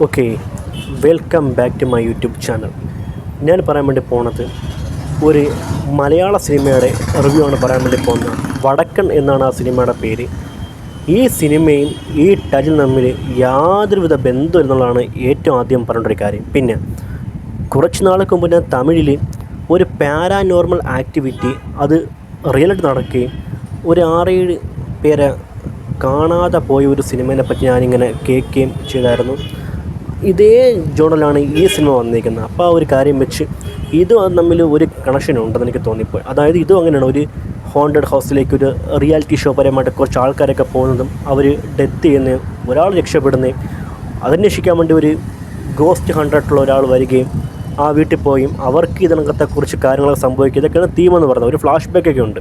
Okay, welcome back to my YouTube channel. ഞാൻ പറയാൻ വേണ്ടി പോണത് ഒരു മലയാള സിനിമയുടെ റിവ്യൂ ആണ് പറയാൻ വേണ്ടി പോകുന്നത്. വടക്കൻ എന്നാണ് ആ സിനിമയുടെ പേര്. ഈ സിനിമയും ഈ ടൈറ്റിലും തമ്മിൽ യാതൊരുവിധ ബന്ധം എന്നുള്ളതാണ് ഏറ്റവും ആദ്യം പറയേണ്ട ഒരു കാര്യം. പിന്നെ കുറച്ച് നാൾക്ക് മുന്നേ തമിഴിൽ ഒരു പാരാനോർമൽ ആക്ടിവിറ്റി അത് റിയലായിട്ട് നടക്കുകയും ഒരു 6-7 പേരെ കാണാതെ പോയ ഒരു സിനിമയെ പറ്റി ഞാനിങ്ങനെ കേൾക്കുകയും ചെയ്തായിരുന്നു. ഇതേ ജോണലാണ് ഈ സിനിമ വന്നിരിക്കുന്നത്. അപ്പോൾ ആ ഒരു കാര്യം വെച്ച് ഇതും തമ്മിൽ ഒരു കണക്ഷൻ ഉണ്ടെന്ന് എനിക്ക് തോന്നിപ്പോയി. അതായത് ഇതും അങ്ങനെയാണ്, ഒരു ഹോണ്ടഡ് ഹൗസിലേക്ക് ഒരു റിയാലിറ്റി ഷോ പരമായിട്ട് കുറച്ച് ആൾക്കാരൊക്കെ പോകുന്നതും അവർ ഡെത്ത് ചെയ്യുന്നതും ഒരാൾ രക്ഷപ്പെടുന്നതും അതന്വേഷിക്കാൻ വേണ്ടി ഒരു ഗോസ്റ്റ് ഹണ്ടറായിട്ടുള്ള ഒരാൾ വരികയും ആ വീട്ടിൽ പോയും അവർക്ക് ഇതിനകത്തെ കുറച്ച് കാര്യങ്ങളൊക്കെ സംഭവിക്കുക. ഇതൊക്കെയാണ് തീമെന്ന് പറയുന്നത്. ഒരു ഫ്ലാഷ് ബാക്കൊക്കെ ഉണ്ട്.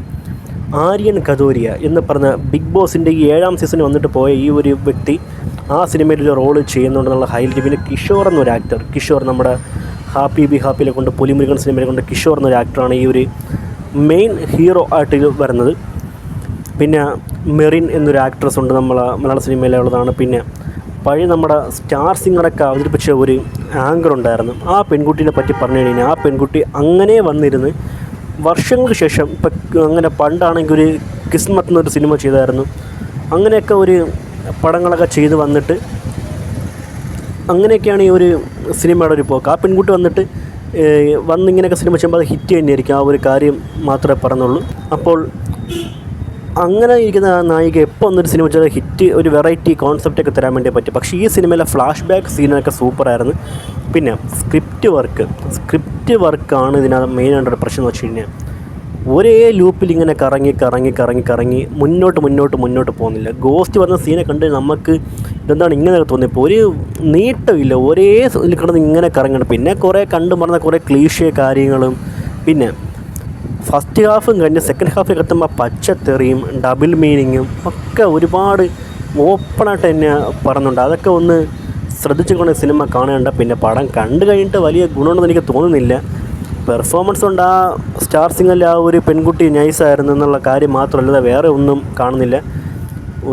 ആര്യൻ കഥോരിയ എന്ന് പറഞ്ഞ ബിഗ് ബോസിൻ്റെ ഈ 7ാം സീസണിൽ വന്നിട്ട് പോയ ഈ ഒരു വ്യക്തി ആ സിനിമയിൽ ഒരു റോള് ചെയ്യുന്നുണ്ടെന്നുള്ള ഹൈലൈറ്റ്. പിന്നെ കിഷോർ എന്നൊരു ആക്ടർ, കിഷോർ നമ്മുടെ ഹാപ്പി ബി ഹാപ്പിയിലെ കൊണ്ട് പുലിമുരുകൻ സിനിമയിലെ കൊണ്ട് കിഷോർ എന്നൊരു ആക്ടറാണ് ഈ ഒരു മെയിൻ ഹീറോ ആയിട്ട് വരുന്നത്. പിന്നെ മെറിൻ എന്നൊരു ആക്ട്രസ് ഉണ്ട്, മലയാള സിനിമയിലുള്ളതാണ്. പിന്നെ പഴയ നമ്മുടെ സ്റ്റാർ സിംഗറൊക്കെ അവതരിപ്പിച്ച ഒരു ആങ്കർ ഉണ്ടായിരുന്നു. ആ പെൺകുട്ടീനെ പറ്റി പറഞ്ഞു കഴിഞ്ഞാൽ ആ പെൺകുട്ടി അങ്ങനെ വന്നിരുന്ന് വർഷങ്ങൾക്ക് ശേഷം ഇപ്പം അങ്ങനെ പണ്ടാണെങ്കിൽ ഒരു കിസ്മത്ത് എന്നൊരു സിനിമ ചെയ്തായിരുന്നു. അങ്ങനെയൊക്കെ ഒരു പടങ്ങളൊക്കെ ചെയ്ത് വന്നിട്ട് അങ്ങനെയൊക്കെയാണ് ഈ ഒരു സിനിമയുടെ ഒരു പോക്ക്. ആ പെൺകുട്ടി വന്നിട്ട് വന്നിങ്ങനെയൊക്കെ സിനിമ ചെയ്യുമ്പോൾ അത് ഹിറ്റ് തന്നെയായിരിക്കും. ആ ഒരു കാര്യം മാത്രമേ പറഞ്ഞുള്ളൂ. അപ്പോൾ അങ്ങനെ ഇരിക്കുന്ന നായിക എപ്പോൾ വന്നൊരു സിനിമ ചെയ്താൽ ഹിറ്റ്, ഒരു വെറൈറ്റി കോൺസെപ്റ്റൊക്കെ തരാൻ വേണ്ടി പറ്റും. പക്ഷേ ഈ സിനിമയിലെ ഫ്ലാഷ് ബാക്ക് സീനൊക്കെ സൂപ്പറായിരുന്നു. പിന്നെ സ്ക്രിപ്റ്റ് വർക്കാണ് ഇതിനകത്ത് മെയിനായിട്ടൊരു പ്രശ്നം എന്ന് വെച്ച് കഴിഞ്ഞാൽ ഒരേ ലൂപ്പിൽ ഇങ്ങനെ കറങ്ങി മുന്നോട്ട് പോകുന്നില്ല. ഗോസ്റ്റ് പറഞ്ഞ സീനെ കണ്ട് നമുക്ക് ഇതെന്താണ് ഇങ്ങനെ തോന്നിയപ്പോൾ ഒരു നീട്ടമില്ല, ഒരേ ഇതിൽ കിടന്ന് ഇങ്ങനെ കറങ്ങണം. പിന്നെ കുറേ കണ്ടു പറഞ്ഞ കുറേ ക്ലീഷേ കാര്യങ്ങളും, പിന്നെ ഫസ്റ്റ് ഹാഫും കഴിഞ്ഞ് സെക്കൻഡ് ഹാഫിൽ എത്തുമ്പോൾ പച്ചത്തെറിയും ഡബിൾ മീനിങ്ങും ഒക്കെ ഒരുപാട് ഓപ്പണായിട്ട് തന്നെ പറയുന്നുണ്ട്. അതൊക്കെ ഒന്ന് ശ്രദ്ധിച്ചുകൊണ്ട് സിനിമ കാണേണ്ട. പിന്നെ പടം കണ്ടു കഴിഞ്ഞിട്ട് വലിയ ഗുണമൊന്നും എനിക്ക് തോന്നുന്നില്ല. പെർഫോമൻസ് കൊണ്ട് ആ സ്റ്റാർ സിംഗറിൽ ആ ഒരു പെൺകുട്ടി നൈസായിരുന്നു എന്നുള്ള കാര്യം മാത്രമല്ലാതെ വേറെ ഒന്നും കാണുന്നില്ല.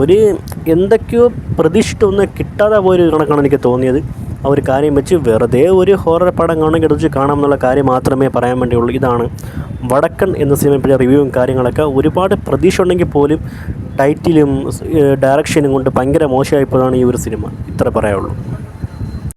ഒരു എന്തൊക്കെയോ പ്രതീക്ഷിച്ചിട്ടൊന്നും കിട്ടാതെ പോയൊരു കണക്കാണ് എനിക്ക് തോന്നിയത്. ആ ഒരു കാര്യം വെച്ച് വെറുതെ ഒരു ഹൊറർ പടം കാണുമെങ്കിൽ എടുത്ത് കാണാം എന്നുള്ള കാര്യം മാത്രമേ പറയാൻ വേണ്ടിയുള്ളൂ. ഇതാണ് വടക്കൻ എന്ന സിനിമയുടെ റിവ്യൂവും കാര്യങ്ങളൊക്കെ. ഒരുപാട് പ്രതീക്ഷ ഉണ്ടെങ്കിൽ പോലും ടൈറ്റിലും ഡയറക്ഷനും കൊണ്ട് ഭയങ്കര മോശമായപ്പോഴാണ് ഈ ഒരു സിനിമ. ഇത്ര പറയാനുള്ളൂ.